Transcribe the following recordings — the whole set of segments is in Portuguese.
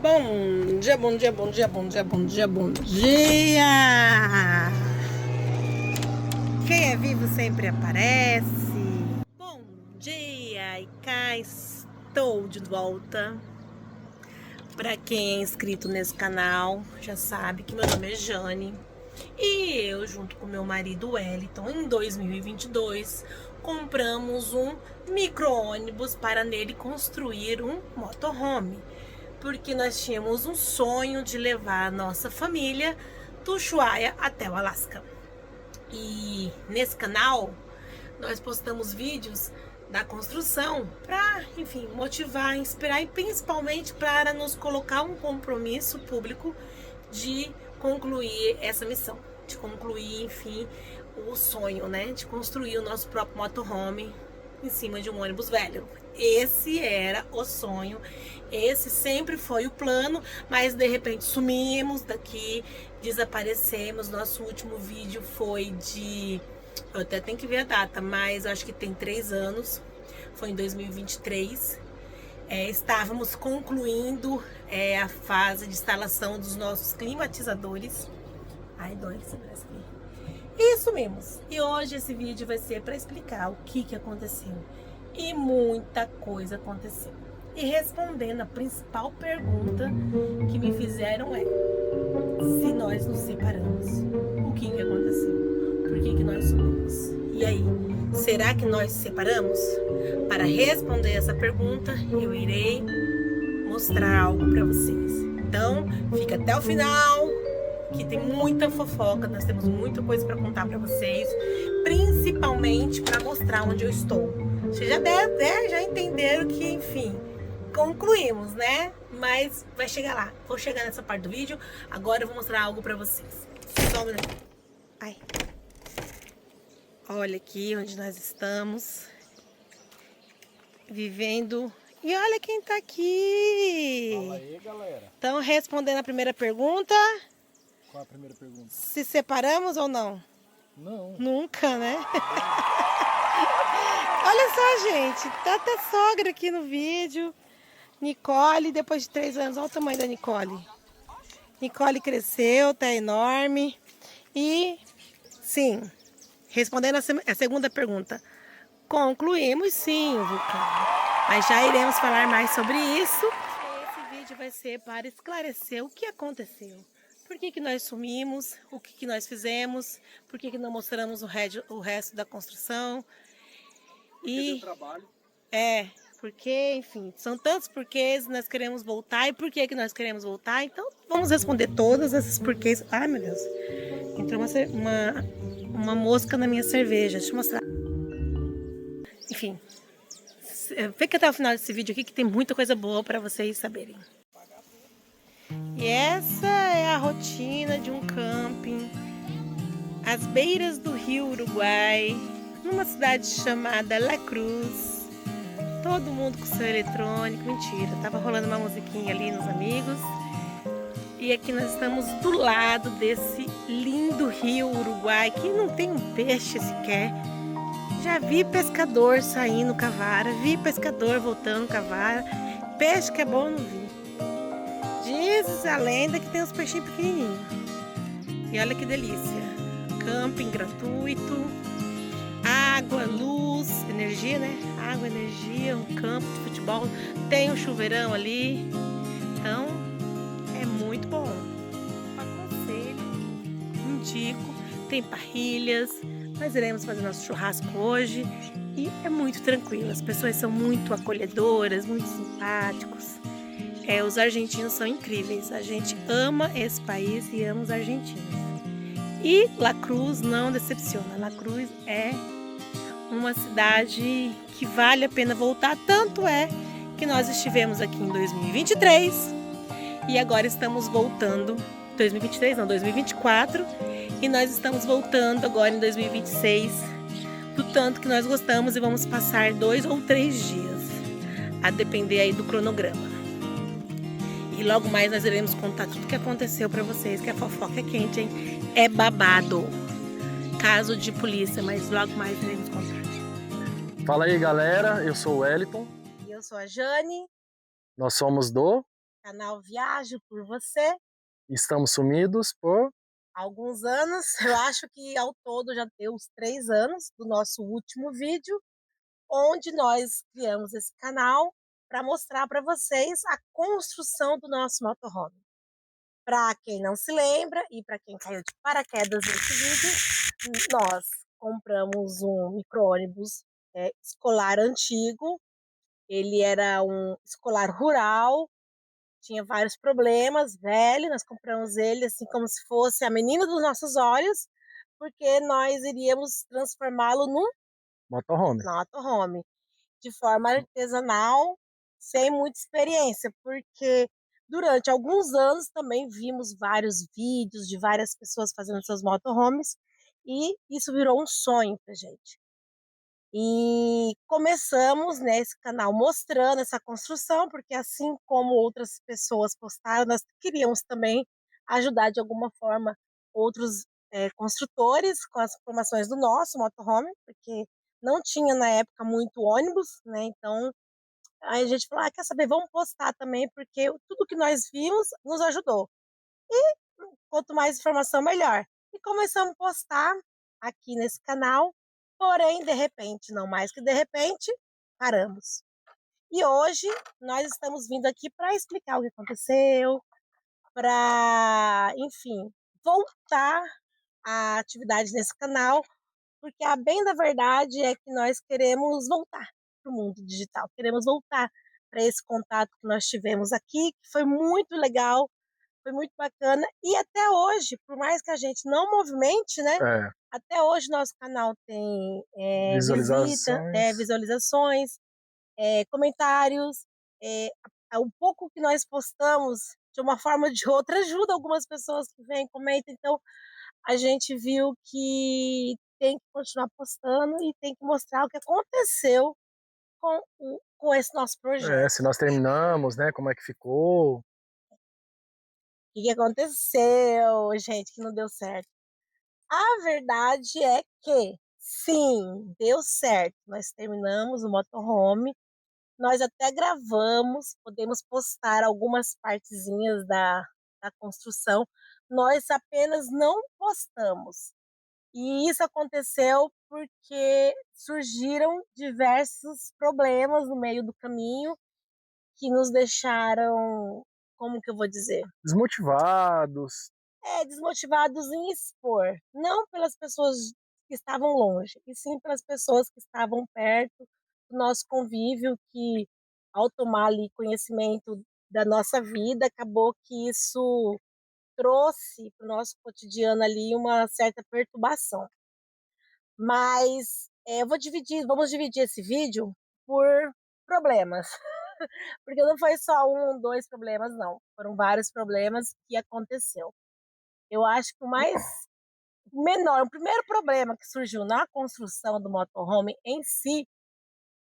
Bom dia, bom dia, bom dia, bom dia, bom dia, bom dia! Quem é vivo sempre aparece. Bom dia, e cá estou de volta. Para quem é inscrito nesse canal, já sabe que meu nome é Jane. E eu, junto com meu marido Wellington, em 2022, compramos um micro-ônibus para nele construir um motorhome. Porque nós tínhamos um sonho de levar a nossa família do Ushuaia até o Alasca. E nesse canal nós postamos vídeos da construção para, enfim, motivar, inspirar e principalmente para nos colocar um compromisso público de concluir essa missão, de concluir, enfim, o sonho, né, de construir o nosso próprio motorhome em cima de um ônibus velho. Esse era o sonho, esse sempre foi o plano, mas de repente sumimos daqui, desaparecemos. Nosso último vídeo foi de... eu até tenho que ver a data, mas eu acho que tem 3 anos, foi em 2023. Estávamos concluindo a fase de instalação dos nossos climatizadores. Ai, dói esse braço aqui. E sumimos. E hoje esse vídeo vai ser para explicar o que aconteceu. E muita coisa aconteceu. E respondendo a principal pergunta que me fizeram é: se nós nos separamos, o que aconteceu? Por que nós sumimos? E aí, será que nós nos separamos? Para responder essa pergunta, eu irei mostrar algo para vocês. Então, fica até o final, que tem muita fofoca, nós temos muita coisa para contar para vocês, principalmente para mostrar onde eu estou. Vocês já entenderam que, enfim, concluímos, né? Mas vai chegar lá. Vou chegar nessa parte do vídeo. Agora eu vou mostrar algo pra vocês. Só um minuto. Ai. Olha aqui onde nós estamos. Vivendo. E olha quem tá aqui. Fala aí, galera. Então, respondendo a primeira pergunta. Qual a primeira pergunta? Se separamos ou não? Não. Nunca, né? Olha só, gente. Tá até sogra aqui no vídeo. Nicole, depois de 3 anos, olha o tamanho da Nicole. Nicole cresceu, tá enorme. E, sim, respondendo a segunda pergunta, concluímos sim o vulcão. Mas já iremos falar mais sobre isso. Esse vídeo vai ser para esclarecer o que aconteceu. Por que nós sumimos, o que nós fizemos, por que não mostramos o resto da construção. Porque deu trabalho. Porque, enfim, são tantos porquês, nós queremos voltar. E por que nós queremos voltar? Então, vamos responder todas essas porquês. Ai, meu Deus. Entrou uma mosca na minha cerveja. Deixa eu mostrar. Enfim, fica até o final desse vídeo aqui que tem muita coisa boa para vocês saberem. E essa é a rotina de um camping às beiras do rio Uruguai, numa cidade chamada La Cruz. Todo mundo com seu eletrônico, mentira, tava rolando uma musiquinha ali nos amigos. E aqui nós estamos do lado desse lindo rio Uruguai, que não tem um peixe sequer. Já vi pescador saindo com a vara, vi pescador voltando com a vara. Peixe que é bom, não vi. Diz a lenda que tem uns peixinhos pequenininhos. E olha que delícia, camping gratuito, água, luz, energia, né? Água, energia, um campo de futebol, tem um chuveirão ali. Então, é muito bom. Aconselho, indico, tem parrilhas. Nós iremos fazer nosso churrasco hoje e é muito tranquilo. As pessoas são muito acolhedoras, muito simpáticos. Os argentinos são incríveis. A gente ama esse país e ama os argentinos. E La Cruz não decepciona. La Cruz é uma cidade que vale a pena voltar. Tanto é que nós estivemos aqui em 2023 e agora estamos voltando. 2023 não, 2024. E nós estamos voltando agora em 2026. Do tanto que nós gostamos e vamos passar 2 ou 3 dias. A depender aí do cronograma. E logo mais nós iremos contar tudo o que aconteceu pra vocês, que a fofoca é quente, hein? É babado. Caso de polícia, mas logo mais iremos contar. Fala aí, galera. Eu sou o Wellington. E eu sou a Jane. Nós somos do Canal Viajo por Você. Estamos sumidos por... Há alguns anos, eu acho que ao todo já deu uns 3 anos do nosso último vídeo, onde nós criamos esse canal para mostrar para vocês a construção do nosso motorhome. Para quem não se lembra e para quem caiu de paraquedas nesse vídeo, nós compramos um micro-ônibus escolar antigo. Ele era um escolar rural, tinha vários problemas, velho. Nós compramos ele assim como se fosse a menina dos nossos olhos, porque nós iríamos transformá-lo num motorhome. motorhome de forma artesanal, sem muita experiência, porque durante alguns anos também vimos vários vídeos de várias pessoas fazendo seus motorhomes e isso virou um sonho pra gente. E começamos nesse canal mostrando essa construção, porque assim como outras pessoas postaram, nós queríamos também ajudar de alguma forma outros construtores com as informações do nosso motorhome, porque não tinha na época muito ônibus, né? Então aí a gente falou, quer saber, vamos postar também, porque tudo que nós vimos nos ajudou. E quanto mais informação, melhor. E começamos a postar aqui nesse canal, porém, de repente, não mais que de repente, paramos. E hoje nós estamos vindo aqui para explicar o que aconteceu, para, enfim, voltar a atividade nesse canal, porque a bem da verdade é que nós queremos voltar para o mundo digital, queremos voltar para esse contato que nós tivemos aqui, que foi muito legal, foi muito bacana. E até hoje, por mais que a gente não movimente, né? É. Até hoje nosso canal tem Visualizações. visualizações, comentários. O pouco que nós postamos, de uma forma ou de outra, ajuda algumas pessoas que vêm, comentam. Então, a gente viu que tem que continuar postando e tem que mostrar o que aconteceu com esse nosso projeto. Se nós terminamos, né? Como é que ficou? O que aconteceu, gente, que não deu certo? A verdade é que, sim, deu certo. Nós terminamos o motorhome, nós até gravamos, podemos postar algumas partezinhas da construção, nós apenas não postamos. E isso aconteceu porque surgiram diversos problemas no meio do caminho que nos deixaram, como que eu vou dizer? Desmotivados. Desmotivados em expor, não pelas pessoas que estavam longe, e sim pelas pessoas que estavam perto do nosso convívio, que ao tomar ali conhecimento da nossa vida, acabou que isso trouxe para o nosso cotidiano ali uma certa perturbação. Mas vamos dividir esse vídeo por problemas, porque não foi só um, dois problemas, não, foram vários problemas que aconteceu. Eu acho que o primeiro problema que surgiu na construção do motorhome em si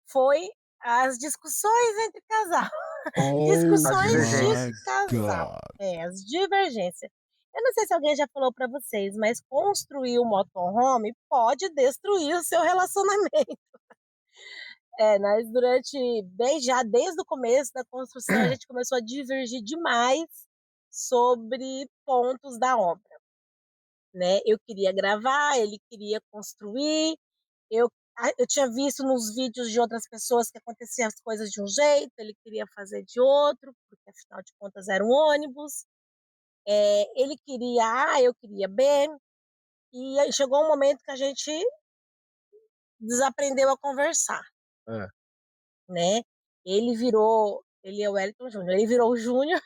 foi as discussões entre casal. Discussões de casal. As divergências. Eu não sei se alguém já falou para vocês, mas construir o motorhome pode destruir o seu relacionamento. Nós desde o começo da construção, a gente começou a divergir demais sobre pontos da obra. Né? Eu queria gravar, ele queria construir. Eu tinha visto nos vídeos de outras pessoas que aconteciam as coisas de um jeito, ele queria fazer de outro, porque afinal de contas era um ônibus. Ele queria A, eu queria B. E aí chegou um momento que a gente desaprendeu a conversar. Né? Ele é o Wellington Júnior, ele virou o Júnior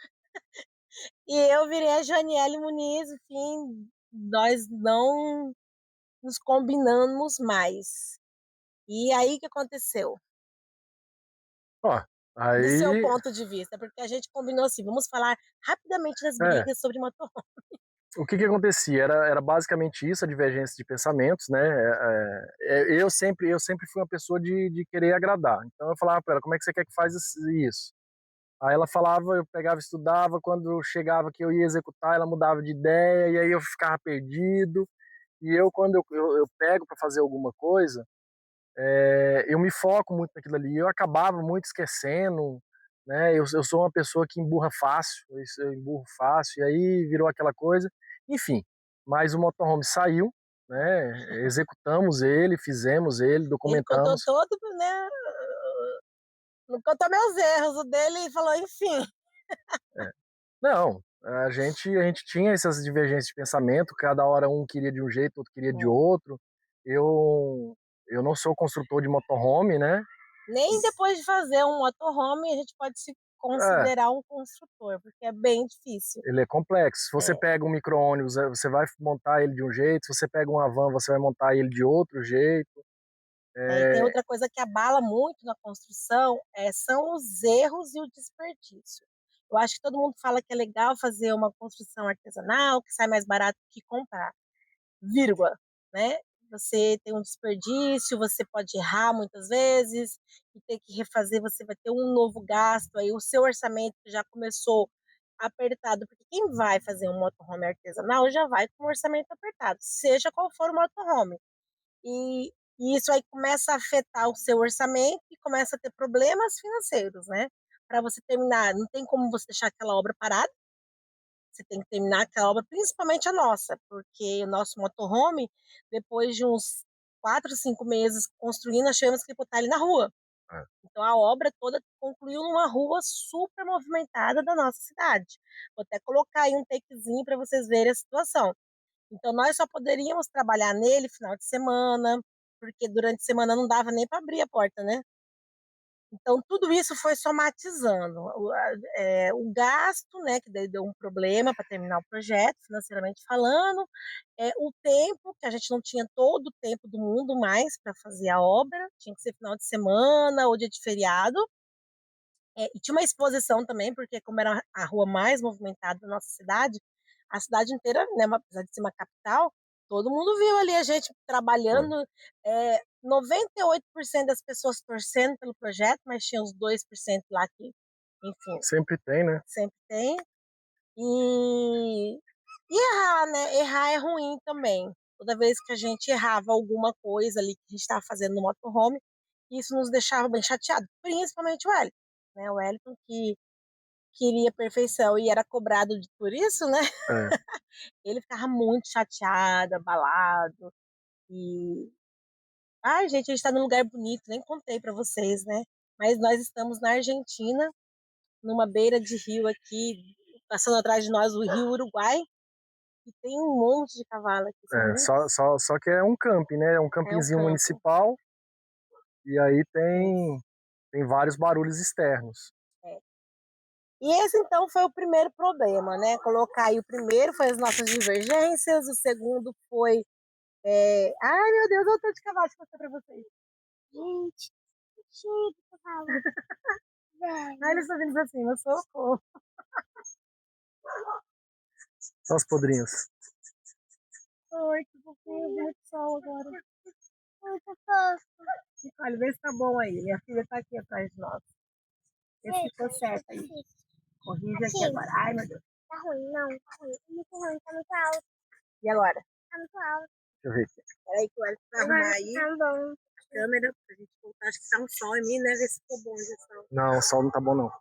e eu virei a Janiele Muniz, enfim, nós não nos combinamos mais. E aí o que aconteceu? Do seu ponto de vista, porque a gente combinou assim, vamos falar rapidamente das brigas sobre motorhome. O que acontecia? Era basicamente isso, a divergência de pensamentos, né? Eu sempre fui uma pessoa de querer agradar. Então eu falava para ela, como é que você quer que faz isso? Aí ela falava, eu pegava, estudava, quando chegava que eu ia executar, ela mudava de ideia, e aí eu ficava perdido. E quando eu pego para fazer alguma coisa, eu me foco muito naquilo ali, eu acabava muito esquecendo, né? Eu sou uma pessoa que emburra fácil, eu emburro fácil, e aí virou aquela coisa. Enfim, mas o motorhome saiu, né? Executamos ele, fizemos ele, Ele contou documentamos. todo, né? Não contou meus erros, o dele falou, enfim. É. Não, a gente tinha essas divergências de pensamento, cada hora um queria de um jeito, outro queria de outro. Eu não sou construtor de motorhome, né? Nem depois de fazer um motorhome a gente pode se É, considerar um construtor, porque é bem difícil. ele é complexo. Se você É. pega um micro-ônibus, você vai montar ele de um jeito, se você pega uma van, você vai montar ele de outro jeito. É, e tem É, outra coisa que abala muito na construção, são os erros e o desperdício. Eu acho que todo mundo fala que é legal fazer uma construção artesanal, que sai mais barato que comprar, vírgula, né? Você tem um desperdício, você pode errar muitas vezes, e ter que refazer, você vai ter um novo gasto, aí o seu orçamento já começou apertado, porque quem vai fazer um motorhome artesanal já vai com um orçamento apertado, seja qual for o motorhome. E, e isso aí começa a afetar o seu orçamento e começa a ter problemas financeiros, né? Para você terminar, não tem como você deixar aquela obra parada, você tem que terminar aquela obra, principalmente a nossa, porque o nosso motorhome, depois de uns 4, 5 meses construindo, nós tivemos que botar ele na rua. é, Então a obra toda concluiu numa rua super movimentada da nossa cidade. Vou até colocar aí um takezinho para vocês verem a situação. Então nós só poderíamos trabalhar nele final de semana, porque durante a semana não dava nem para abrir a porta, né? Então tudo isso foi somatizando. O gasto, né, que daí deu um problema para terminar o projeto, financeiramente falando, o tempo, que a gente não tinha todo o tempo do mundo mais para fazer a obra, tinha que ser final de semana ou dia de feriado. E tinha uma exposição também, porque como era a rua mais movimentada da nossa cidade, a cidade inteira, né, apesar de ser uma capital, todo mundo viu ali a gente foi. trabalhando, 98% das pessoas torcendo pelo projeto, mas tinha os 2% lá que, enfim, Sempre tem, né? sempre tem. E, e errar, né? Errar é ruim também. Toda vez que a gente errava alguma coisa ali que a gente estava fazendo no motorhome, isso nos deixava bem chateado, principalmente o Wellington, né? O Wellington que queria perfeição e era cobrado por isso, né? É. Ele ficava muito chateado, abalado. E. Ai, gente, a gente está num lugar bonito, nem contei para vocês, né? Mas nós estamos na Argentina, numa beira de rio aqui, passando atrás de nós o Rio Uruguai, e tem um monte de cavalo aqui, são muitos. Só que é um camping, né? É um É um campinzinho campo. municipal e aí Isso. tem vários barulhos externos. É. E esse então foi o primeiro problema, né? Colocar aí o primeiro foi as nossas divergências, o segundo foi. Ai meu Deus, olha o tanto de cavalo que eu mostrar pra vocês. Gente, cheio de cavalo. Ai, eles estão vindo assim, eu socorro. São os podrinhos. Ai, que fofinho, muito sol agora. Muito fofo. Olha, vê se tá bom aí. Minha filha tá aqui atrás de nós. Vê se ficou certo aí. Corrige aqui agora. Ai, meu Deus. Tá ruim, não, tá ruim. Muito ruim, tá muito alto, E agora? tá muito alto. Deixa eu ver aqui. Peraí que o Alex vai Agora arrumar aí tá bom. a câmera pra gente voltar. Acho que tá um sol em mim, né? Ver se ficou bom a gestão. Não, o sol não tá bom, não.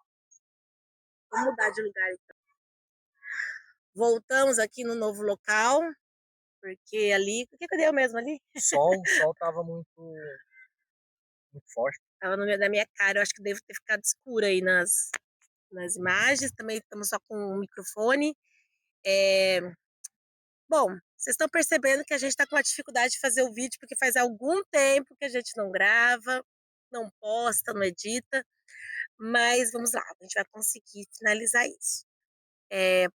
Vamos mudar de lugar então. Voltamos aqui no novo local, porque ali. O que eu mesmo ali? O sol tava muito forte. Tava no meio da minha cara. Eu acho que devo ter ficado escura aí nas imagens. Também estamos só com o microfone. Bom, vocês estão percebendo que a gente está com a dificuldade de fazer o vídeo, porque faz algum tempo que a gente não grava, não posta, não edita. Mas vamos lá, a gente vai conseguir finalizar isso.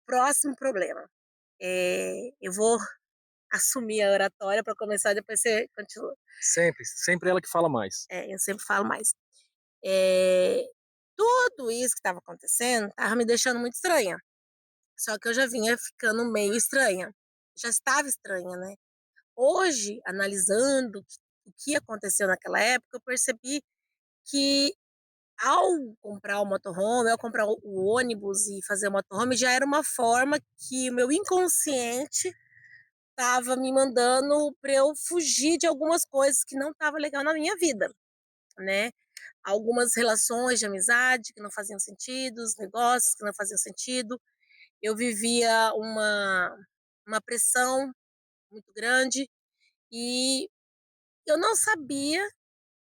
Próximo problema. Eu vou assumir a oratória para começar, depois você continua. Sempre ela que fala mais. Eu sempre falo mais. É, tudo isso que estava acontecendo estava me deixando muito estranha. Só que eu já vinha ficando meio estranha. Já estava estranha, né? Hoje, analisando o que aconteceu naquela época, eu percebi que ao comprar o motorhome, ao comprar o ônibus e fazer o motorhome, já era uma forma que o meu inconsciente estava me mandando para eu fugir de algumas coisas que não estavam legal na minha vida, né? algumas relações de amizade que não faziam sentido, negócios que não faziam sentido. Eu vivia uma pressão muito grande e eu não sabia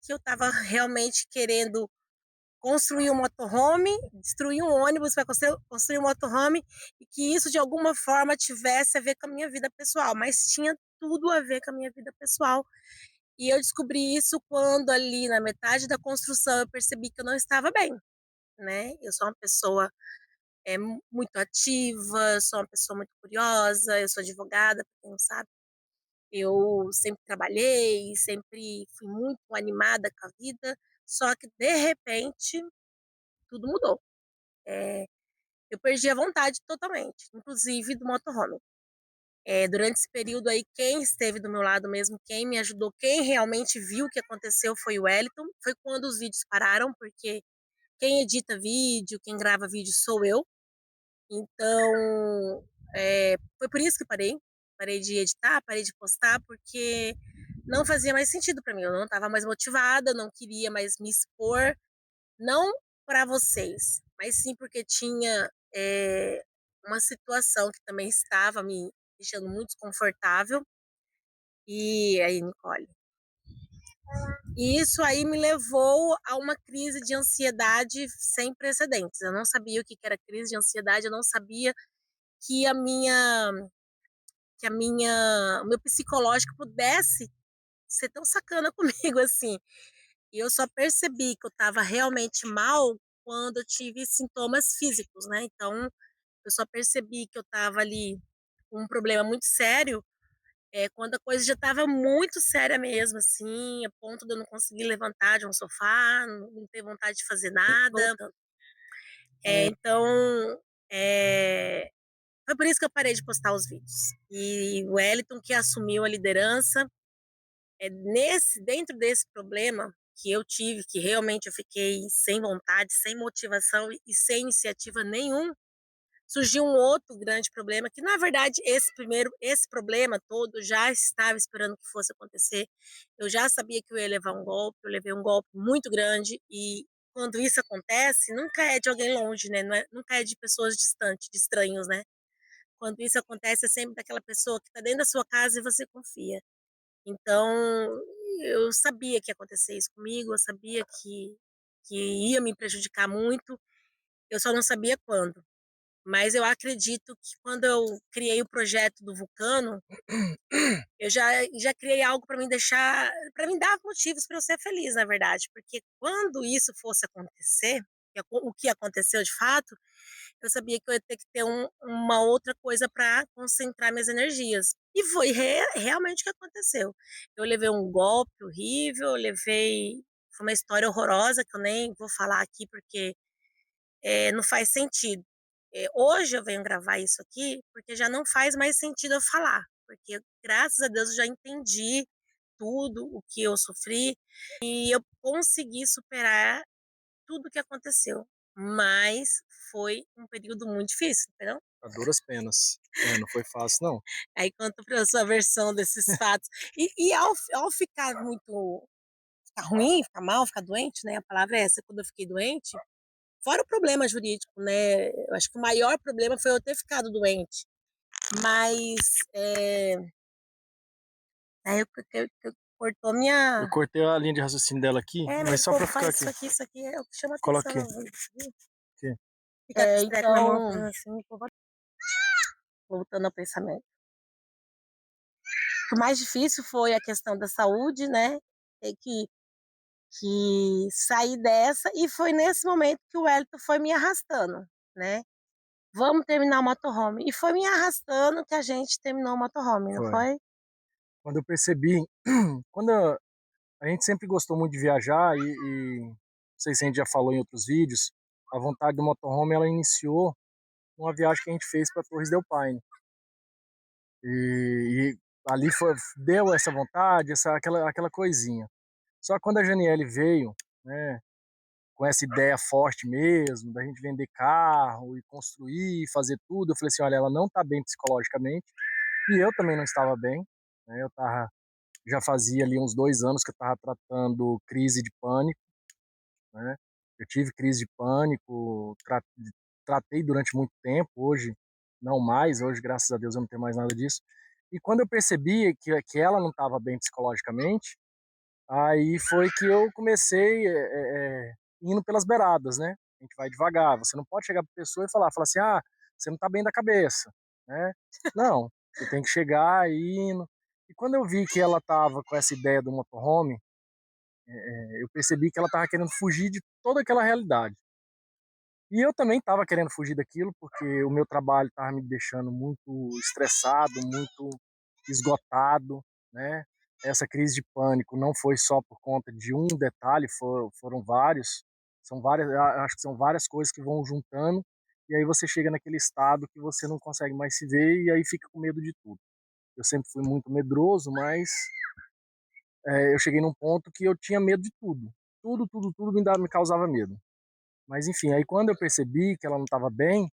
que eu estava realmente querendo construir um motorhome, destruir um ônibus para construir um motorhome e que isso de alguma forma tivesse a ver com a minha vida pessoal, mas tinha tudo a ver com a minha vida pessoal. E eu descobri isso quando ali na metade da construção eu percebi que eu não estava bem, né? Eu sou uma pessoa muito ativa, sou uma pessoa muito curiosa, eu sou advogada, para quem não sabe. Eu sempre trabalhei, sempre fui muito animada com a vida, só que de repente tudo mudou. Eu perdi a vontade totalmente, inclusive do motorhome. Durante esse período aí, quem esteve do meu lado mesmo, quem me ajudou, quem realmente viu o que aconteceu foi o Wellington. Foi quando os vídeos pararam, porque quem edita vídeo, quem grava vídeo sou eu. Então, foi por isso que parei. Parei de editar, parei de postar, porque não fazia mais sentido para mim. Eu não estava mais motivada, não queria mais me expor, não para vocês, mas sim porque tinha uma situação que também estava me deixando muito desconfortável. E aí, Nicole? E isso aí me levou a uma crise de ansiedade sem precedentes. Eu não sabia o que era crise de ansiedade, eu não sabia que o meu psicológico pudesse ser tão sacana comigo assim. E eu só percebi que eu estava realmente mal quando eu tive sintomas físicos, né? Então, eu só percebi que eu estava ali com um problema muito sério quando a coisa já estava muito séria mesmo, assim, a ponto de eu não conseguir levantar de um sofá, não ter vontade de fazer nada. Então, é, foi por isso que eu parei de postar os vídeos. E o Wellington, que assumiu a liderança, dentro desse problema que eu tive, que realmente eu fiquei sem vontade, sem motivação e sem iniciativa nenhum, surgiu um outro grande problema, que na verdade esse problema todo eu já estava esperando que fosse acontecer. Eu já sabia que eu ia levar um golpe, eu levei um golpe muito grande e quando isso acontece, nunca é de alguém longe, né? Nunca é de pessoas distantes, de estranhos, né? Quando isso acontece, é sempre daquela pessoa que está dentro da sua casa e você confia. Então, eu sabia que ia acontecer isso comigo, eu sabia que ia me prejudicar muito, eu só não sabia quando. Mas eu acredito que quando eu criei o projeto do Vulcano, eu já criei algo para me deixar, para me dar motivos para eu ser feliz, na verdade. Porque quando isso fosse acontecer, o que aconteceu de fato, eu sabia que eu ia ter que ter uma outra coisa para concentrar minhas energias. E foi realmente o que aconteceu. Eu levei um golpe horrível, foi uma história horrorosa que eu nem vou falar aqui porque não faz sentido. Hoje eu venho gravar isso aqui porque já não faz mais sentido eu falar, porque graças a Deus eu já entendi tudo o que eu sofri e eu consegui superar tudo o que aconteceu. Mas foi um período muito difícil, entendeu? A duras penas. Não foi fácil, não. Aí conta pra sua versão desses fatos. E ao ficar ficar ruim, ficar mal, ficar doente, né? A palavra é essa, quando eu fiquei doente, fora o problema jurídico, né? Eu acho que o maior problema foi eu ter ficado doente. Mas aí eu cortou Eu minha. cortei a linha de raciocínio dela aqui, mas só pra ficar aqui. Isso aqui é o que chama Coloquei. atenção. Aqui. Fica distreto na mão, assim, voltando ao pensamento. O mais difícil foi a questão da saúde, né? Ter que sair dessa, e foi nesse momento que o Wellington foi me arrastando, né? Vamos terminar o motorhome. E foi me arrastando que a gente terminou o motorhome, não foi? Quando eu percebi, quando a gente sempre gostou muito de viajar não sei se a gente já falou em outros vídeos, a vontade do motorhome ela iniciou numa viagem que a gente fez para Torres del Paine. E ali deu essa vontade, aquela coisinha. Só que quando a Janiele veio, né, com essa ideia forte mesmo, da gente vender carro e construir, fazer tudo, eu falei assim, olha, ela não está bem psicologicamente e eu também não estava bem, né, já fazia ali uns 2 anos que eu estava tratando crise de pânico né? Eu tive crise de pânico, tratei durante muito tempo, hoje não mais, hoje graças a Deus eu não tenho mais nada disso. E quando eu percebi que ela não estava bem psicologicamente, aí foi que eu comecei indo pelas beiradas, né? A gente vai devagar, você não pode chegar para pessoa e falar assim, ah, você não está bem da cabeça, né? Não, você tem que chegar indo. E quando eu vi que ela estava com essa ideia do motorhome, eu percebi que ela estava querendo fugir de toda aquela realidade. E eu também estava querendo fugir daquilo, porque o meu trabalho estava me deixando muito estressado, muito esgotado, né? Essa crise de pânico não foi só por conta de um detalhe, foram vários, são várias, acho que são várias coisas que vão juntando, e aí você chega naquele estado que você não consegue mais se ver e aí fica com medo de tudo. Eu sempre fui muito medroso, mas eu cheguei num ponto que eu tinha medo de tudo. Tudo me causava medo. Mas enfim, aí quando eu percebi que ela não estava bem,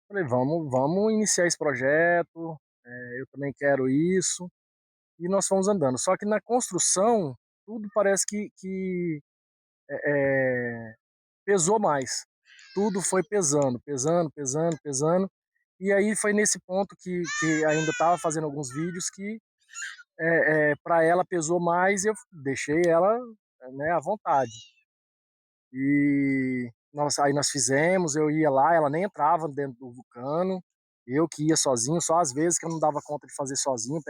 falei, vamos iniciar esse projeto, eu também quero isso, e nós fomos andando. Só que na construção, tudo parece que pesou mais. Tudo foi pesando, e aí foi nesse ponto que ainda estava fazendo alguns vídeos que para ela pesou mais, eu deixei ela, né, à vontade. E aí nós fizemos, eu ia lá, ela nem entrava dentro do vulcano, eu que ia sozinho, só às vezes que eu não dava conta de fazer sozinho,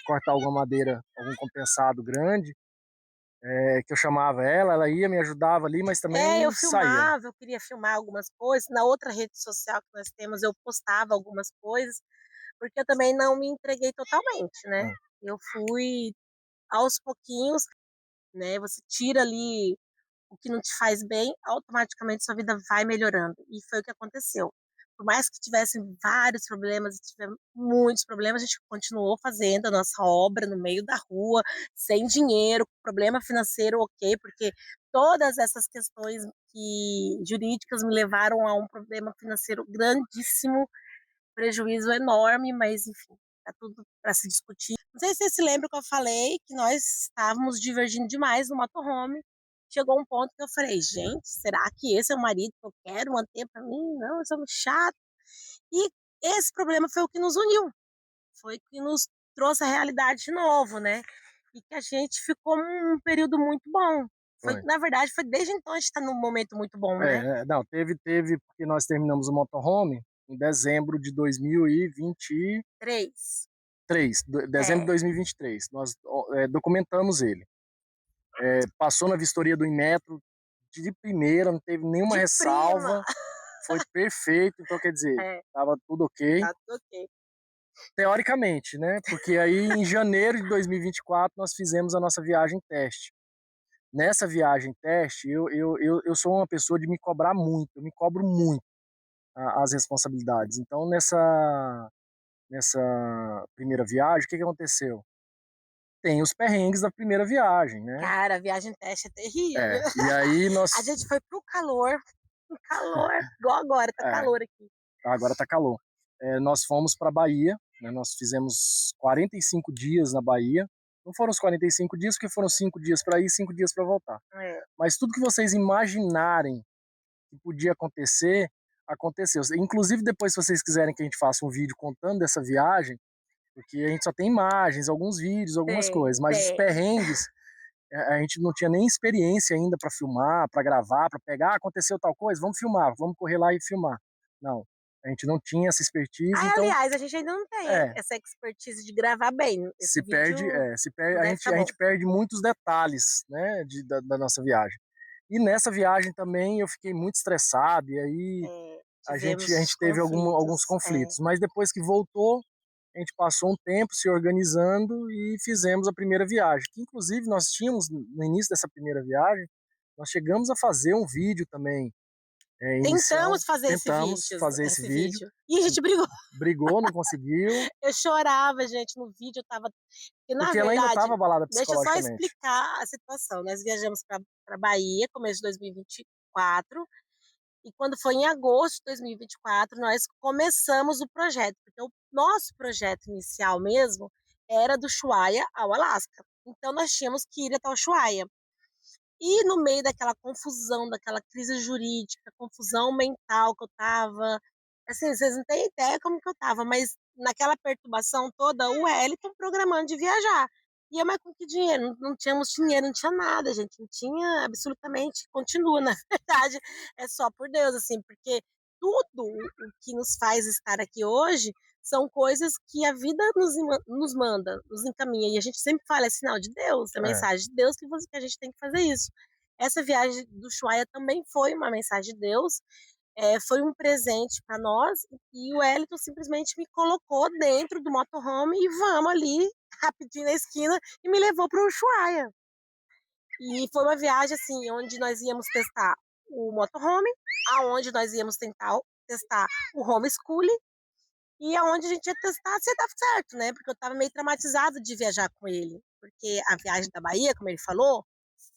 cortar alguma madeira, algum compensado grande, que eu chamava ela ia, me ajudava ali, mas Eu também saía. filmava, eu queria filmar algumas coisas. Na outra rede social que nós temos, eu postava algumas coisas, porque eu também não me entreguei totalmente, né? É, Eu fui aos pouquinhos, né? Você tira ali o que não te faz bem, automaticamente sua vida vai melhorando. E foi o que aconteceu. Por mais que tivessem vários problemas, tivemos muitos problemas, a gente continuou fazendo a nossa obra no meio da rua, sem dinheiro, problema financeiro, ok, porque todas essas questões jurídicas me levaram a um problema financeiro grandíssimo, prejuízo enorme, mas enfim, tá tudo para se discutir. Não sei se você se lembra que eu falei que nós estávamos divergindo demais no motorhome. Chegou um ponto que eu falei, gente, será que esse é o marido que eu quero manter para mim? Não, eu sou muito chato. E esse problema foi o que nos uniu, foi o que nos trouxe a realidade de novo, né? E que a gente ficou um período muito bom. foi. Na verdade, foi desde então a gente está num momento muito bom, né? Não, teve, porque nós terminamos o motorhome em dezembro de 2023, 3. dezembro de É, 2023. Nós documentamos ele. Passou na vistoria do Inmetro de primeira, não teve nenhuma de prima. ressalva, foi perfeito, então quer dizer, É, estava tudo ok, tá tudo ok. teoricamente, né? Porque aí em janeiro de 2024 nós fizemos a nossa viagem teste. Nessa viagem teste, eu sou uma pessoa de me cobrar muito, eu me cobro muito as responsabilidades. Então nessa primeira viagem, o que aconteceu? Tem os perrengues da primeira viagem, né? Cara, a viagem teste é terrível. E aí nós. A gente foi pro calor, igual agora, tá É, calor aqui. agora tá calor. Nós fomos para Bahia, né, nós fizemos 45 dias na Bahia. Não foram os 45 dias, porque foram 5 dias para ir, 5 dias para voltar. É, Mas tudo que vocês imaginarem que podia acontecer, aconteceu. Inclusive, depois, se vocês quiserem que a gente faça um vídeo contando dessa viagem, porque a gente só tem imagens, alguns vídeos, algumas coisas, mas os tem. perrengues, a gente não tinha nem experiência ainda para filmar, para gravar, para pegar, aconteceu tal coisa, vamos filmar, vamos correr lá e filmar. Não, a gente não tinha essa expertise, Ah, então aliás, a gente ainda não tem é, essa expertise de gravar bem. Esse vídeo se perde, não deve a ficar bom. gente perde muitos detalhes, né, da nossa viagem. E nessa viagem também eu fiquei muito estressado, e aí a Tivemos gente teve alguns conflitos. conflitos, mas depois que voltou, a gente passou um tempo se organizando e fizemos a primeira viagem, que inclusive nós tínhamos, no início dessa primeira viagem, nós chegamos a fazer um vídeo também, inicial, Tentamos fazer tentamos fazer esse esse vídeo, vídeo. E a gente brigou. brigou, não conseguiu, Eu chorava, gente, no vídeo eu tava. Porque, na porque ela ainda verdade, estava abalada deixa eu só psicologicamente. explicar a situação. Nós viajamos para Bahia, começo de 2024, e quando foi em agosto de 2024, nós começamos o projeto, porque o nosso projeto inicial mesmo era do Ushuaia ao Alasca. Então nós tínhamos que ir até o Ushuaia. E no meio daquela confusão, daquela crise jurídica, confusão mental que eu tava, assim, vocês não têm ideia como que eu tava, mas naquela perturbação toda, o Wellington programando de viajar. E eu, mas com que dinheiro? Não tínhamos dinheiro, não tinha nada, gente, não tinha absolutamente, continua, na verdade, é só por Deus, assim, porque tudo o que nos faz estar aqui hoje são coisas que a vida nos manda, nos encaminha. E a gente sempre fala, é sinal de Deus, é É. mensagem de Deus que a gente tem que fazer isso. Essa viagem do Ushuaia também foi uma mensagem de Deus, foi um presente para nós, e o Wellington simplesmente me colocou dentro do motorhome e vamos ali, rapidinho na esquina, e me levou para o Ushuaia. E foi uma viagem assim, onde nós íamos testar o motorhome, aonde nós íamos tentar testar o homeschooling, e aonde a gente ia testar se dava certo, né? Porque eu estava meio traumatizada de viajar com ele. Porque a viagem da Bahia, como ele falou,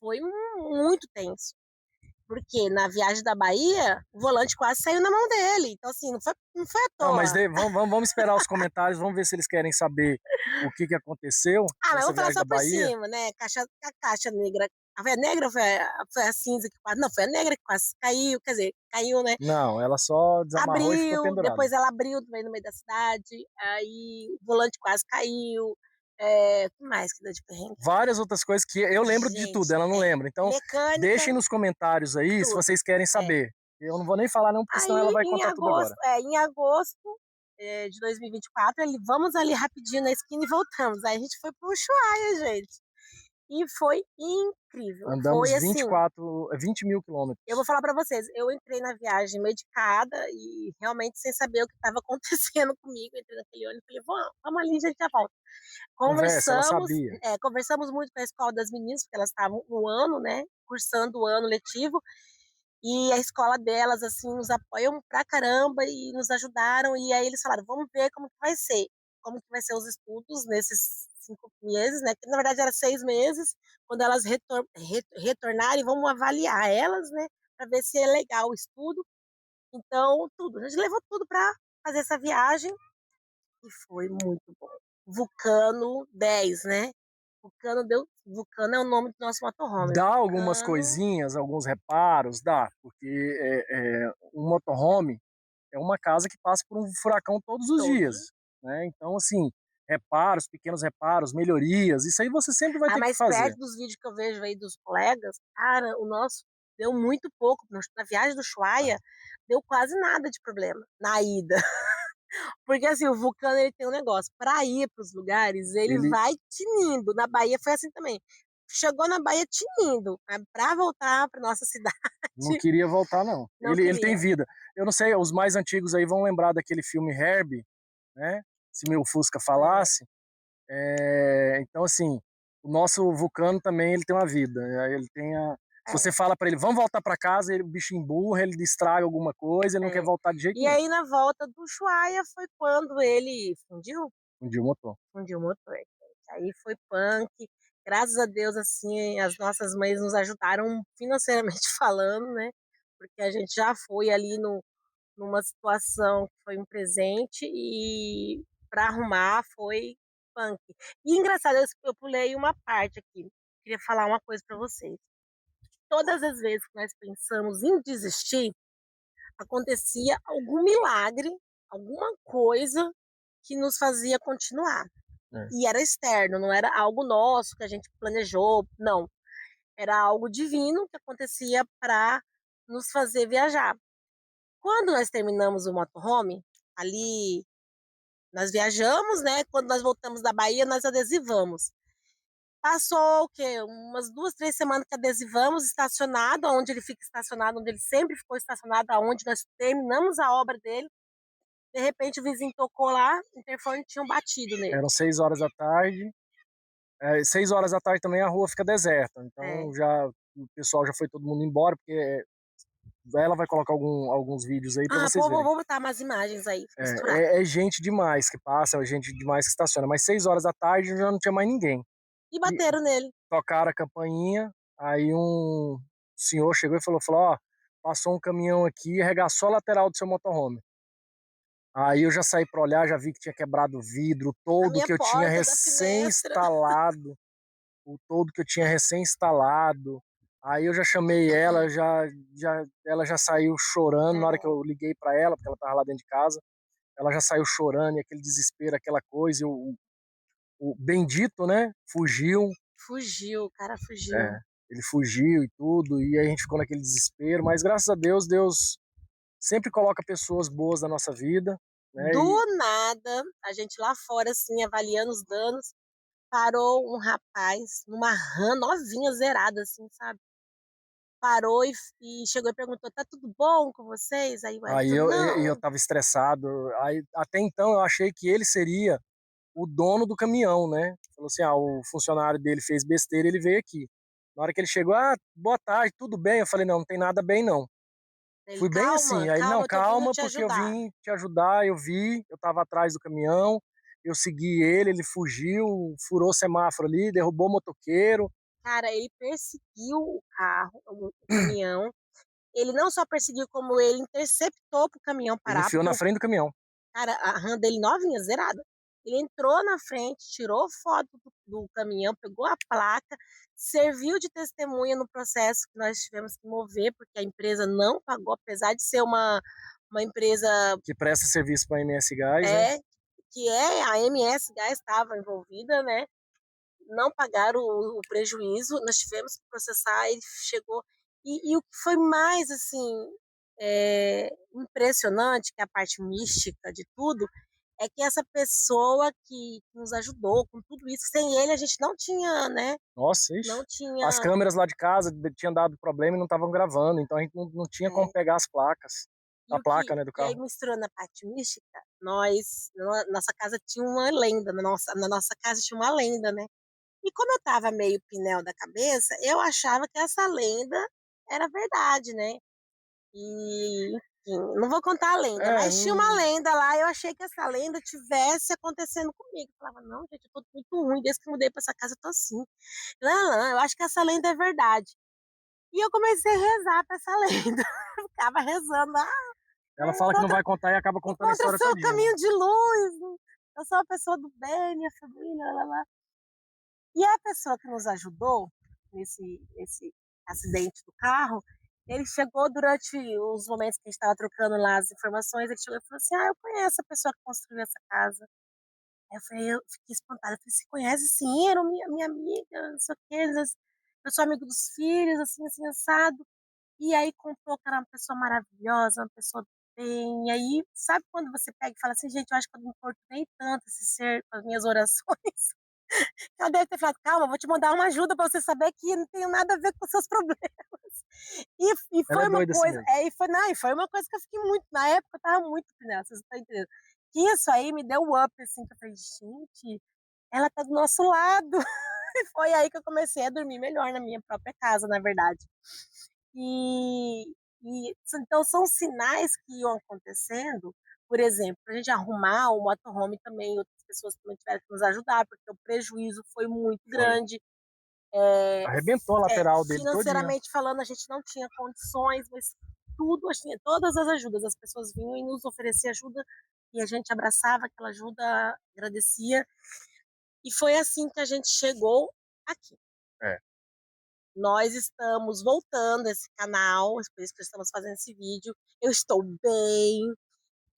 foi muito tenso. Porque na viagem da Bahia, o volante quase saiu na mão dele. Então, assim, não foi à Não, mas toa. vamos esperar os comentários, vamos ver se eles querem saber o que aconteceu Ah, mas nessa vamos falar viagem só da por Bahia. cima, né? A caixa negra. A negra ou foi a cinza que quase. Não, foi a negra que quase caiu. Quer dizer, caiu, né? Não, ela só desamarrou e ficou Abriu, pendurada. depois ela abriu também no meio da cidade, aí o volante quase caiu. O que mais que deu de perrengue? Várias outras coisas que eu lembro de tudo, Gente, ela não lembra. Então, mecânica, deixem nos comentários aí se tudo. vocês querem É. saber. Eu não vou nem falar não, porque senão ela Aí vai em contar tudo agosto, agora. de 2024, vamos ali rapidinho na esquina e voltamos. Aí a gente foi pro Ushuaia, gente. E foi incrível. Andamos Foi assim, 20 mil quilômetros. eu vou falar para vocês, eu entrei na viagem medicada e realmente sem saber o que estava acontecendo comigo. Entrei naquele ônibus e falei, vamos ali, a gente já volta. Conversa, ela Conversamos, sabia. conversamos muito com a escola das meninas, porque elas estavam no ano, né, cursando o ano letivo, e a escola delas, assim, nos apoiam pra caramba e nos ajudaram, e aí eles falaram, vamos ver como que vai ser os estudos nesses 5 meses, né, que na verdade era 6 meses, quando elas retornarem, vamos avaliar elas, né, para ver se é legal o estudo. Então, tudo, a gente levou tudo para fazer essa viagem, e foi muito bom. Vulcano 10, né? Vulcano é o nome do nosso motorhome. Dá algumas Vulcano coisinhas, alguns reparos, dá, porque um motorhome é uma casa que passa por um furacão todos os todo. dias, né? Então, assim, reparos, pequenos reparos, melhorias, isso aí você sempre vai Ah, ter que mas fazer. perto dos vídeos que eu vejo aí dos colegas, cara, o nosso deu muito pouco. Na viagem do Ushuaia, deu quase nada de problema na ida. Porque assim, o Vulcano ele tem um negócio, para ir para os lugares, ele Ele vai tinindo. Na Bahia foi assim também. Chegou na Bahia tinindo, para voltar para nossa cidade, não queria voltar, não. não Ele tem queria. vida. Eu não sei, os mais antigos aí vão lembrar daquele filme Herbie, né? Se meu Fusca É. falasse. Então, assim, o nosso Vulcano também ele tem uma vida. Ele tem se É, você fala para ele, vamos voltar para casa, o bicho emburra, ele distrai alguma coisa, ele não quer é. voltar de jeito E nenhum. aí, na volta do Ushuaia, foi quando ele Um dia o motor. fundiu o motor. Gente. Aí foi punk. Graças a Deus, assim, as nossas mães nos ajudaram financeiramente falando, né? Porque a gente já foi ali numa situação que foi um presente e para arrumar foi punk. E engraçado, eu pulei uma parte aqui. Queria falar uma coisa para vocês. Todas as vezes que nós pensamos em desistir, acontecia algum milagre, alguma coisa que nos fazia continuar. É. E era externo, não era algo nosso que a gente planejou, não. Era algo divino que acontecia para nos fazer viajar. Quando nós terminamos o motorhome, ali nós viajamos, né? Quando nós voltamos da Bahia, nós adesivamos. Passou o quê? Umas 2, 3 semanas que adesivamos, estacionado, onde ele fica estacionado, onde ele sempre ficou estacionado, aonde nós terminamos a obra dele. De repente o vizinho tocou lá, o interfone tinham batido nele. Eram 6 horas da tarde. 6 horas da tarde também a rua fica deserta. É. Então já o pessoal já foi todo mundo embora, porque ela vai colocar alguns vídeos aí para Ah, vocês pô, vou verem. botar umas imagens aí, misturar. É gente demais que passa, é gente demais que estaciona. Mas 6 horas da tarde já não tinha mais ninguém. E E bateram nele. tocaram a campainha, aí um senhor chegou e falou, ó, passou um caminhão aqui e arregaçou a lateral do seu motorhome. Aí eu já saí para olhar, já vi que tinha quebrado o vidro A todo minha que eu tinha porta da finestra. recém-instalado, o todo que eu tinha recém-instalado. Aí eu já chamei ela, ela já saiu chorando na hora que eu liguei para ela, porque ela tava lá dentro de casa. Ela já saiu chorando, e aquele desespero, aquela coisa, e o bendito, né, fugiu, Fugiu, o cara fugiu. é, ele fugiu e tudo, e aí a gente ficou naquele desespero, mas graças a Deus, Deus sempre coloca pessoas boas na nossa vida, né, e Do nada, a gente lá fora, assim, avaliando os danos, parou um rapaz numa RAM novinha, zerada, assim, sabe? Parou e chegou e perguntou: tá tudo bom com vocês? Aí o aí Everton, eu não. tava estressado, aí até então eu achei que ele seria o dono do caminhão, né, falou assim, o funcionário dele fez besteira, ele veio aqui. Na hora que ele chegou, boa tarde, tudo bem? Eu falei, não, não tem nada bem não. Ele, Fui bem calma, assim, aí não, calma, eu tô vindo calma, te porque eu ajudar. vim te ajudar, eu vi, eu tava atrás do caminhão, eu segui ele, ele fugiu, furou o semáforo ali, derrubou o motoqueiro, Cara, ele perseguiu o carro, o caminhão. Ele não só perseguiu, como ele interceptou pro caminhão ele parar, enfiou porque na frente do caminhão. cara, a RAM dele novinha, zerada. Ele entrou na frente, tirou foto do caminhão, pegou a placa, serviu de testemunha no processo que nós tivemos que mover, porque a empresa não pagou, apesar de ser uma empresa Que presta serviço para a MS Gás, né? é, que é a MS Gás estava envolvida, né? Não pagaram o prejuízo, nós tivemos que processar, ele chegou. E o que foi mais assim impressionante, que é a parte mística de tudo, é que essa pessoa que nos ajudou com tudo isso, sem ele a gente não tinha, né? Nossa, Não ixi. As tinha. câmeras lá de casa tinham dado problema e não estavam gravando, então a gente não tinha como É, pegar as placas, e a o que placa, né, do e aí carro. misturando a parte mística, nossa casa tinha uma lenda, na nossa casa tinha uma lenda, né? E como eu tava meio pinel da cabeça, eu achava que essa lenda era verdade, né? E, enfim, não vou contar a lenda, É, mas tinha uma lenda lá, eu achei que essa lenda tivesse acontecendo comigo. Eu falava, não, gente, eu tô muito ruim, desde que mudei pra essa casa eu tô assim. Não, não, eu acho que essa lenda é verdade. E eu comecei a rezar pra essa lenda. Eu ficava rezando, ela fala que não vai contar e acaba contando a encontra história seu todinha, né? caminho de luz. Eu sou uma pessoa do bem, minha família, lá, lá. E a pessoa que nos ajudou nesse acidente do carro, ele chegou durante os momentos que a gente estava trocando lá as informações, ele chegou e falou assim, eu conheço a pessoa que construiu essa casa. Aí eu fiquei espantada, eu falei, você conhece? Sim, era minha amiga, não sei o quê, eu sou amigo dos filhos, assim, assim, assado. E aí contou que era uma pessoa maravilhosa, uma pessoa do bem. E aí, sabe quando você pega e fala assim, gente, eu acho que eu não importei tanto esse ser com as minhas orações. Ela deve ter falado, calma, vou te mandar uma ajuda para você saber que não tem nada a ver com seus problemas. E Ela é foi uma doida assim coisa, mesmo. e foi uma coisa que eu fiquei muito, na época eu tava muito nessa, vocês estão entendendo? Que isso aí me deu um up, assim, que eu falei, gente, ela tá do nosso lado. E foi aí que eu comecei a dormir melhor na minha própria casa, na verdade. E então são sinais que iam acontecendo, por exemplo, para a gente arrumar o motorhome também, outras pessoas também tiveram que nos ajudar, porque o prejuízo foi muito Foi. grande. Arrebentou a lateral dele todinha. Financeiramente falando, a gente não tinha condições, mas tudo, assim, todas as ajudas, as pessoas vinham e nos ofereciam ajuda, e a gente abraçava aquela ajuda, agradecia, e foi assim que a gente chegou aqui. É. Nós estamos voltando esse canal, por isso que estamos fazendo esse vídeo. Eu estou bem.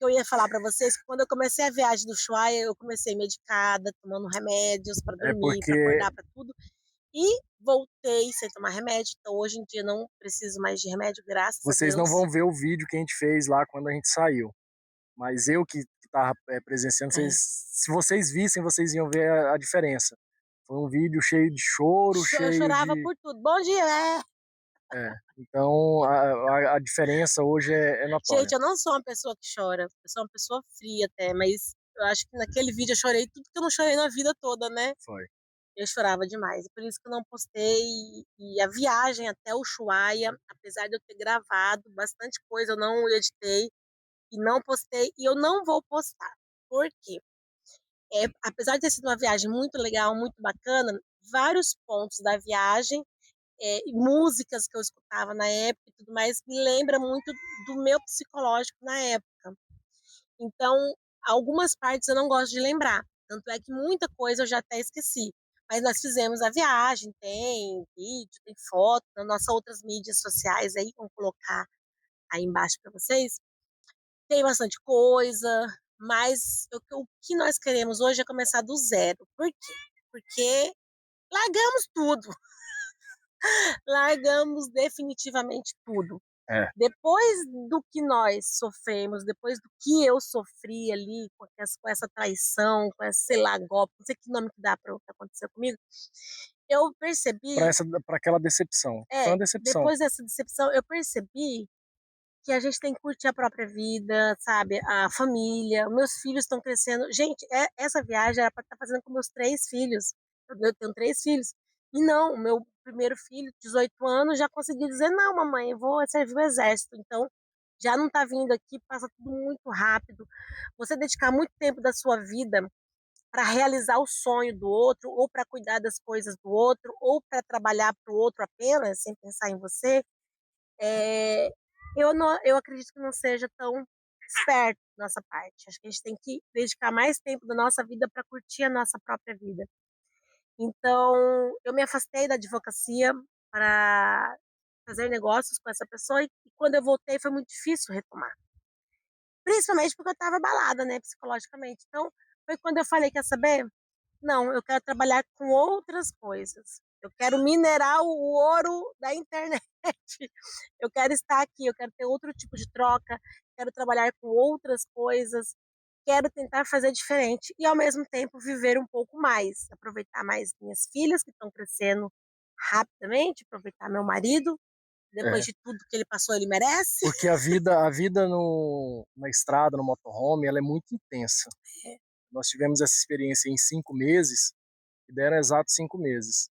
Eu ia falar para vocês que quando eu comecei a viagem do Ushuaia, eu comecei medicada, tomando remédios para É dormir, para porque acordar, para tudo. E voltei sem tomar remédio. Então hoje em dia não preciso mais de remédio, graças a vocês não Deus. vão ver o vídeo que a gente fez lá quando a gente saiu. Mas eu que estava presenciando, É. se vocês vissem, vocês iam ver a diferença. Foi um vídeo cheio de choro, Eu cheio chorava de. por tudo. Bom dia, Então a diferença hoje é notória. Gente, eu não sou uma pessoa que chora. Eu sou uma pessoa fria até, mas eu acho que naquele vídeo eu chorei tudo que eu não chorei na vida toda, né? Foi. Eu chorava demais, por isso que eu não postei. E a viagem até o Ushuaia, apesar de eu ter gravado bastante coisa, eu não editei e não postei, e eu não vou postar. Por quê? Apesar de ter sido uma viagem muito legal, muito bacana, vários pontos da viagem, músicas que eu escutava na época e tudo mais, me lembra muito do meu psicológico na época. Então, algumas partes eu não gosto de lembrar. Tanto é que muita coisa eu já até esqueci. Mas nós fizemos a viagem, tem vídeo, tem foto, nas nossas outras mídias sociais aí, vamos colocar aí embaixo para vocês. Tem bastante coisa, mas o que nós queremos hoje é começar do zero. Por quê? Porque largamos tudo, largamos definitivamente tudo. É. Depois do que nós sofremos, depois do que eu sofri ali com essa traição, com essa, sei lá, golpe, não sei que nome que dá para o que aconteceu comigo, eu percebi, Para aquela decepção. Foi uma decepção. depois dessa decepção, eu percebi que a gente tem que curtir a própria vida, sabe? A família, meus filhos estão crescendo. Gente, essa viagem era para estar fazendo com meus 3 filhos. Eu tenho 3 filhos. E não, o meu primeiro filho, 18 anos, já conseguiu dizer: não, mamãe, eu vou servir o exército. Então, já não está vindo aqui, passa tudo muito rápido. Você dedicar muito tempo da sua vida para realizar o sonho do outro, ou para cuidar das coisas do outro, ou para trabalhar para o outro apenas, sem pensar em você, é, eu acredito que não seja tão esperto da nossa parte. Acho que a gente tem que dedicar mais tempo da nossa vida para curtir a nossa própria vida. Então, eu me afastei da advocacia para fazer negócios com essa pessoa e quando eu voltei foi muito difícil retomar. Principalmente porque eu estava abalada, né, psicologicamente. Então, foi quando eu falei, quer saber? Não, eu quero trabalhar com outras coisas. Eu quero minerar o ouro da internet. Eu quero estar aqui, eu quero ter outro tipo de troca, quero trabalhar com outras coisas, quero tentar fazer diferente e ao mesmo tempo viver um pouco mais, aproveitar mais minhas filhas que estão crescendo rapidamente, aproveitar meu marido, depois É. de tudo que ele passou, ele merece. Porque a vida na estrada, no motorhome, ela é muito intensa. Nós tivemos essa experiência em 5 meses, que deram exatos 5 meses.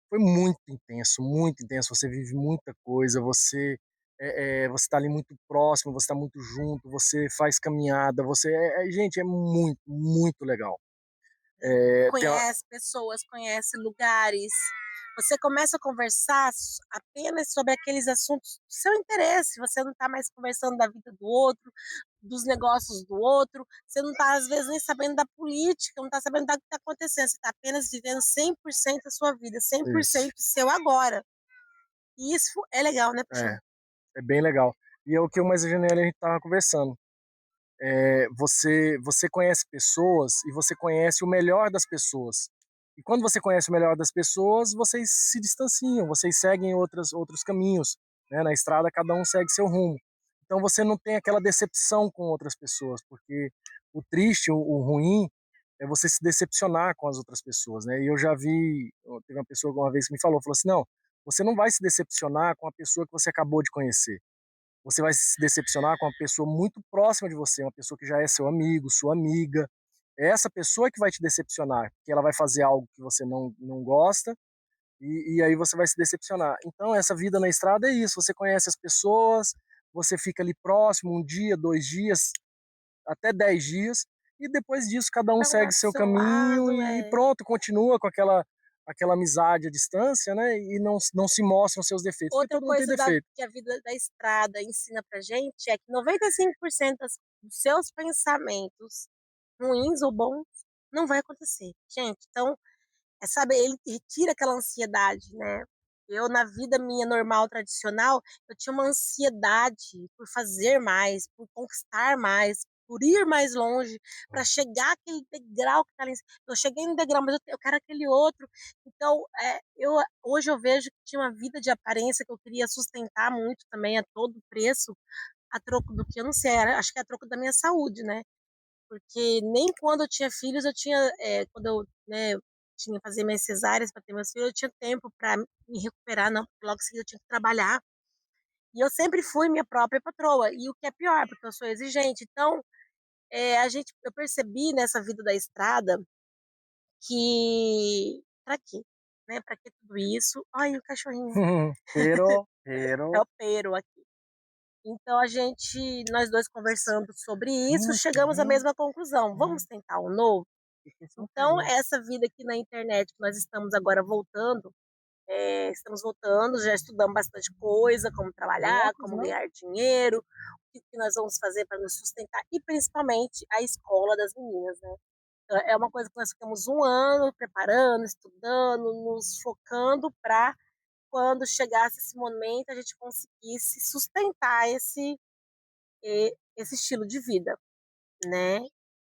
Foi muito intenso, muito intenso. Você vive muita coisa, você está ali muito próximo, você está muito junto, você faz caminhada, gente, é muito, muito legal. Conhece pessoas, conhece lugares. Você começa a conversar apenas sobre aqueles assuntos do seu interesse. Você não está mais conversando da vida do outro, dos negócios do outro. Você não está, às vezes, nem sabendo da política, não está sabendo do que está acontecendo. Você está apenas vivendo 100% a sua vida, 100% seu agora. E isso é legal, né, Puxão? É bem legal. E é o que eu mais e a Janela a gente estava conversando. Você conhece pessoas e você conhece o melhor das pessoas. E quando você conhece o melhor das pessoas, vocês se distanciam, vocês seguem outros caminhos. Né? Na estrada, cada um segue seu rumo. Então você não tem aquela decepção com outras pessoas, porque o triste, o ruim, é você se decepcionar com as outras pessoas. Né? E eu já vi, teve uma pessoa uma vez que me falou assim, não, você não vai se decepcionar com a pessoa que você acabou de conhecer. Você vai se decepcionar com uma pessoa muito próxima de você, uma pessoa que já é seu amigo, sua amiga. É essa pessoa que vai te decepcionar, que ela vai fazer algo que você não gosta e aí você vai se decepcionar. Então, essa vida na estrada é isso. Você conhece as pessoas, você fica ali próximo, 1 dia, 2 dias, até 10 dias, e depois disso cada um segue seu caminho e pronto, continua com aquela amizade à distância, né? E não se mostram seus defeitos, porque Outra todo mundo tem coisa defeito. que a vida da estrada ensina pra gente é que 95% dos seus pensamentos, ruins ou bons, não vai acontecer. Gente, então, saber, ele retira aquela ansiedade, né? Eu, na vida minha normal, tradicional, eu tinha uma ansiedade por fazer mais, por conquistar mais, por ir mais longe, para chegar àquele degrau que tá ali. Eu cheguei no degrau, mas eu quero aquele outro. Então, hoje eu vejo que tinha uma vida de aparência que eu queria sustentar muito também a todo preço, a troco do que eu não sei, acho que é a troco da minha saúde, né? Porque nem quando eu tinha filhos, quando eu, né, tinha que fazer minhas cesáreas para ter meus filhos, eu tinha tempo para me recuperar, não, porque logo em seguida eu tinha que trabalhar. E eu sempre fui minha própria patroa, e o que é pior, porque eu sou exigente. Então, eu percebi nessa vida da estrada que, para quê? Né? Para que tudo isso? Ai, o cachorrinho. Pero, É o pero aqui. Então nós dois conversando sobre isso, chegamos à mesma conclusão. Vamos tentar um novo? Então, essa vida aqui na internet, que nós estamos agora voltando, estamos voltando, já estudamos bastante coisa, como trabalhar, como ganhar dinheiro, o que nós vamos fazer para nos sustentar, e principalmente a escola das meninas, né? é uma coisa que nós ficamos um ano preparando, estudando, nos focando para quando chegasse esse momento a gente conseguisse sustentar esse estilo de vida, né?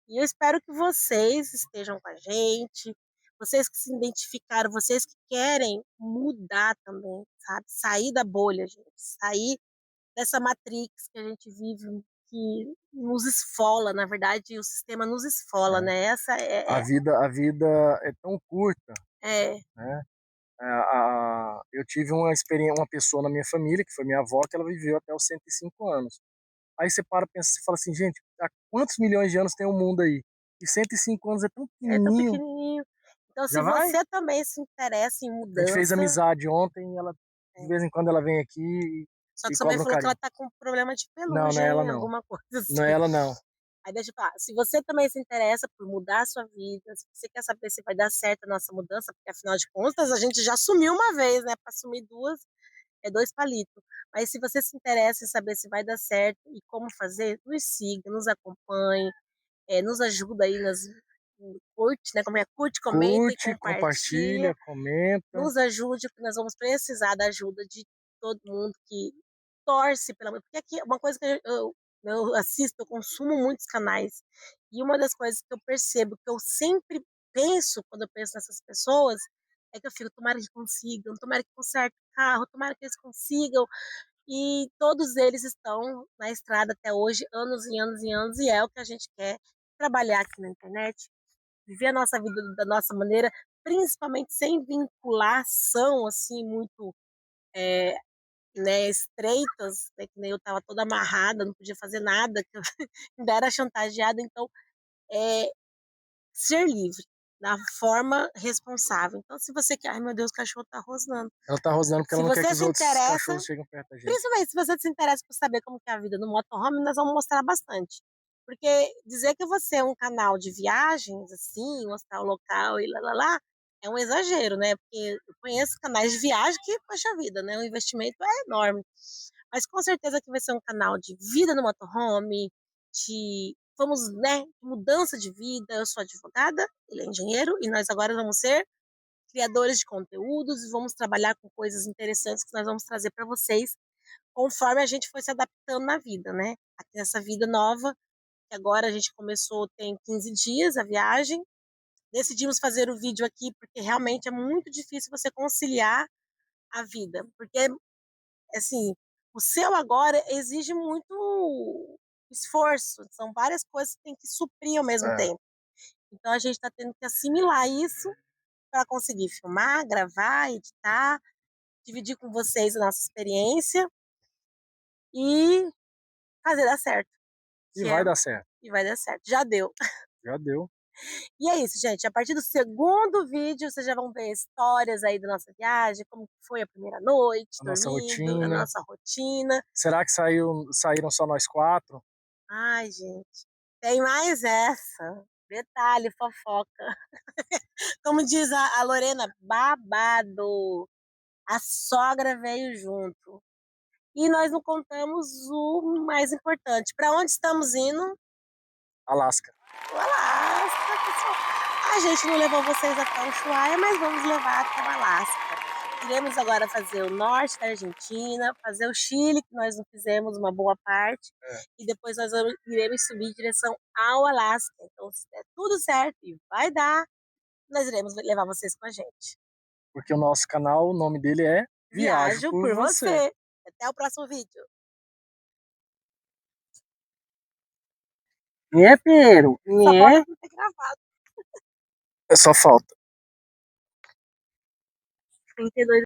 E eu espero que vocês estejam com a gente, vocês que se identificaram, vocês que querem mudar também, sabe? Sair da bolha, gente, sair dessa matrix que a gente vive, que nos esfola, na verdade, o sistema nos esfola, É. né? Essa A vida é tão curta, é, né? Eu tive uma experiência, uma pessoa na minha família, que foi minha avó, que ela viveu até os 105 anos. Aí você para, pensa, você fala assim, gente, há quantos milhões de anos tem o mundo aí? E 105 anos é tão é tão pequenininho. pequenininho. Então, se Já vai? você também se interessa em A gente fez mudança, amizade ontem, ela de vez em quando ela vem aqui só que e sua mãe cobra um falou que ela carinho. tá com problema de Não, não é ela pelugem, não. alguma coisa Não assim. é ela não. Aí deixa eu falar, se você também se interessa por mudar a sua vida, se você quer saber se vai dar certo a nossa mudança, porque afinal de contas a gente já sumiu uma vez, né? Para assumir duas, é dois palitos. Mas se você se interessa em saber se vai dar certo e como fazer, nos siga, nos acompanhe, nos ajuda aí curte, né? Como é? Curte, comenta e Curte, compartilha. compartilha, comenta. Nos ajude, porque nós vamos precisar da ajuda de todo mundo que torce pela. Porque aqui uma coisa que eu assisto, eu consumo muitos canais, e uma das coisas que eu percebo, que eu sempre penso quando eu penso nessas pessoas, é que eu fico, tomara que consigam, tomara que consertem o carro, tomara que eles consigam, e todos eles estão na estrada até hoje, anos e anos e anos, e é o que a gente quer, trabalhar aqui na internet, viver a nossa vida da nossa maneira, principalmente sem vinculação assim muito né, estreitas, né, que nem eu estava toda amarrada, não podia fazer nada, que eu ainda era chantageada, então é ser livre, da forma responsável. Então, se você quer, ai meu Deus, o cachorro tá rosnando. Ela tá rosnando porque Se ela não quer que você os se outros interessa, cachorros cheguem perto da gente. principalmente se você se interessa por saber como que é a vida no motorhome, nós vamos mostrar bastante. Porque dizer que você é um canal de viagens, assim, mostrar o local e lá, é um exagero, né? Porque eu conheço canais de viagem que, poxa vida, né? O investimento é enorme. Mas com certeza que vai ser um canal de vida no motorhome, de, vamos, né, mudança de vida. Eu sou advogada, ele é engenheiro, e nós agora vamos ser criadores de conteúdos e vamos trabalhar com coisas interessantes que nós vamos trazer para vocês conforme a gente foi se adaptando na vida, né? Aqui nessa vida nova, que agora a gente começou, tem 15 dias a viagem. Decidimos fazer o vídeo aqui porque realmente é muito difícil você conciliar a vida, porque assim, o seu agora exige muito esforço, são várias coisas que tem que suprir ao mesmo É. tempo. Então a gente está tendo que assimilar isso para conseguir filmar, gravar, editar, dividir com vocês a nossa experiência e fazer dar certo. E Que vai é, dar certo. e vai dar certo. Já deu. Já deu. E é isso, gente. A partir do segundo vídeo, vocês já vão ver histórias aí da nossa viagem, como foi a primeira noite, A nossa dormindo, a rotina. nossa rotina. Será que saíram só nós 4? Ai, gente, tem mais essa. Detalhe, fofoca. Como diz a Lorena, babado. A sogra veio junto. E nós não contamos o mais importante. Para onde estamos indo? Alasca. O Alasca, pessoal. A gente não levou vocês até o Ushuaia, mas vamos levar até o Alasca. Iremos agora fazer o norte da Argentina, fazer o Chile, que nós não fizemos uma boa parte, e depois nós iremos subir em direção ao Alasca. Então, se der tudo certo e vai dar, nós iremos levar vocês com a gente. Porque o nosso canal, o nome dele é Viajo Viajo por por Você. você. Até o próximo vídeo. Pedro. Só pode não ter gravado. É só falta. 32